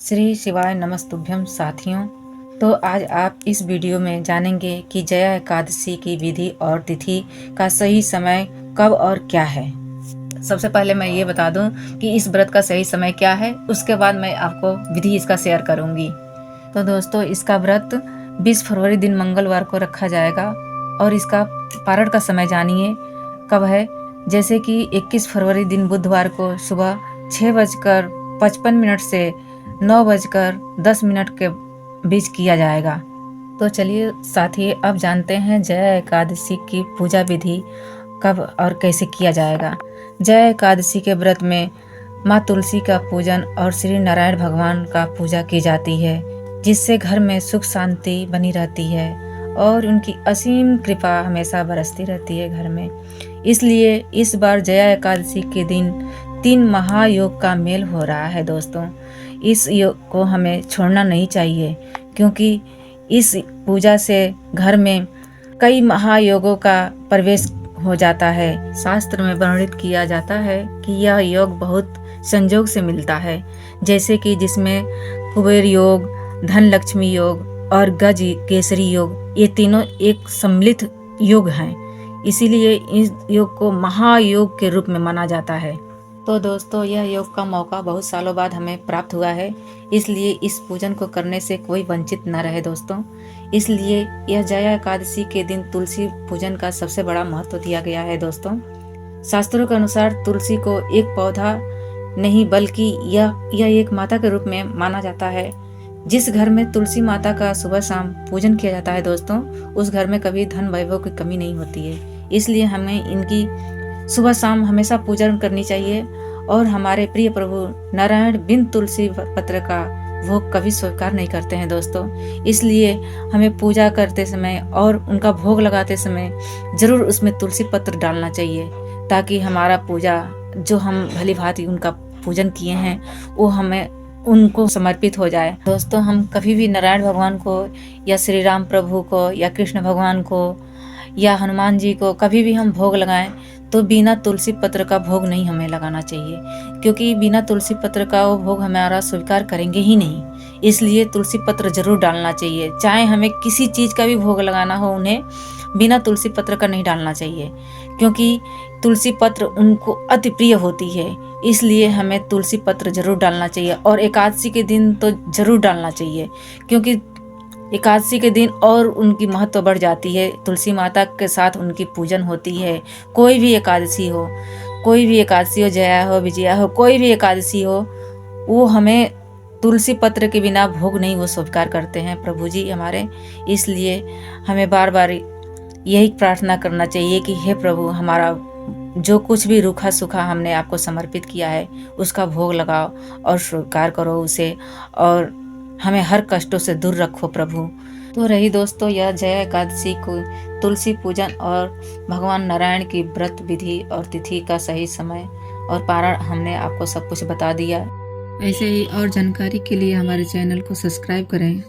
श्री शिवाय नमस्तुभ्यम साथियों। तो आज आप इस वीडियो में जानेंगे कि जया एकादशी की विधि और तिथि का सही समय कब और क्या है। सबसे पहले मैं ये बता दूं कि इस व्रत का सही समय क्या है, उसके बाद मैं आपको विधि इसका शेयर करूंगी। तो दोस्तों, इसका व्रत 20 फरवरी दिन मंगलवार को रखा जाएगा और इसका पारण का समय जानिए कब है। जैसे कि 21 फरवरी दिन बुधवार को सुबह 6:55 से 9:10 के बीच किया जाएगा। तो चलिए साथी, अब जानते हैं जया एकादशी की पूजा विधि कब और कैसे किया जाएगा। जया एकादशी के व्रत में माँ तुलसी का पूजन और श्री नारायण भगवान का पूजा की जाती है, जिससे घर में सुख शांति बनी रहती है और उनकी असीम कृपा हमेशा बरसती रहती है घर में। इसलिए इस बार जया एकादशी के दिन 3 महायोग का मेल हो रहा है दोस्तों। इस योग को हमें छोड़ना नहीं चाहिए, क्योंकि इस पूजा से घर में कई महायोगों का प्रवेश हो जाता है। शास्त्र में वर्णित किया जाता है कि यह योग बहुत संयोग से मिलता है, जैसे कि जिसमें कुबेर योग, धन लक्ष्मी योग और गज केसरी योग, ये तीनों एक सम्मिलित योग हैं। इसीलिए इस योग को महायोग के रूप में माना जाता है। तो दोस्तों, यह योग का मौका बहुत सालों बाद हमें प्राप्त हुआ है, इसलिए इस पूजन को करने से कोई वंचित न रहे दोस्तों। इसलिए यह जया एकादशी के दिन तुलसी पूजन का सबसे बड़ा महत्व दिया गया है दोस्तों। शास्त्रों के अनुसार तुलसी को एक पौधा नहीं बल्कि यह एक माता के रूप में माना जाता है। जिस घर में तुलसी माता का सुबह शाम पूजन किया जाता है दोस्तों, उस घर में कभी धन वैभव की कमी नहीं होती है। इसलिए हमें इनकी सुबह शाम हमेशा पूजन करनी चाहिए और हमारे प्रिय प्रभु नारायण बिन तुलसी पत्र का भोग कभी स्वीकार नहीं करते हैं दोस्तों। इसलिए हमें पूजा करते समय और उनका भोग लगाते समय जरूर उसमें तुलसी पत्र डालना चाहिए, ताकि हमारा पूजा जो हम भली भांति उनका पूजन किए हैं वो हमें उनको समर्पित हो जाए। दोस्तों, हम कभी भी नारायण भगवान को या श्री राम प्रभु को या कृष्ण भगवान को या हनुमान जी को कभी भी हम भोग लगाएं तो बिना तुलसी पत्र का भोग नहीं हमें लगाना चाहिए, क्योंकि बिना तुलसी पत्र का वो भोग हमारा स्वीकार करेंगे ही नहीं। इसलिए तुलसी पत्र जरूर डालना चाहिए। चाहे हमें किसी चीज का भी भोग लगाना हो, उन्हें बिना तुलसी पत्र का नहीं डालना चाहिए, क्योंकि तुलसी पत्र उनको अति प्रिय होती है। इसलिए हमें तुलसी पत्र जरूर डालना चाहिए और एकादशी के दिन तो जरूर डालना चाहिए, क्योंकि एकादशी के दिन और उनकी महत्व बढ़ जाती है। तुलसी माता के साथ उनकी पूजन होती है। कोई भी एकादशी हो, जया हो, विजया हो, कोई भी एकादशी हो, वो हमें तुलसी पत्र के बिना भोग नहीं वो स्वीकार करते हैं प्रभु जी हमारे। इसलिए हमें बार बार यही प्रार्थना करना चाहिए कि हे प्रभु, हमारा जो कुछ भी रूखा सूखा हमने आपको समर्पित किया है उसका भोग लगाओ और स्वीकार करो उसे, और हमें हर कष्टों से दूर रखो प्रभु। तो रही दोस्तों यह जया एकादशी को तुलसी पूजन और भगवान नारायण की व्रत विधि और तिथि का सही समय और पारण, हमने आपको सब कुछ बता दिया। ऐसे ही और जानकारी के लिए हमारे चैनल को सब्सक्राइब करें।